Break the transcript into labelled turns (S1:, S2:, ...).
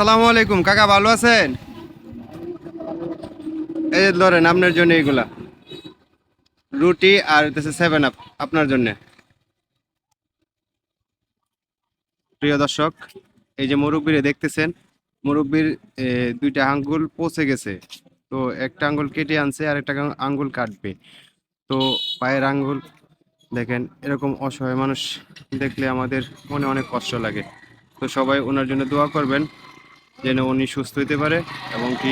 S1: আসসালামু আলাইকুম কাকা, ভালো আছেন? এই যে ধরেন আপনার জন্য এইগুলা রুটি আর হচ্ছে 7 আপ আপনার জন্য। প্রিয় দর্শক, এই যে মুরব্বিরে দেখতেছেন, মুরব্বির দুইটা আঙ্গুল পচে গেছে। তো একটা আঙ্গুল কেটে আনছে আর একটা আঙ্গুল কাটবে। তো পায়ের আঙ্গুল দেখেন, এরকম অসহায় মানুষ দেখলে আমাদের মনে অনেক কষ্ট লাগে। তো সবাই ওনার জন্য দোয়া করবেন যেন উনি সুস্থ হতে পারে এবং কি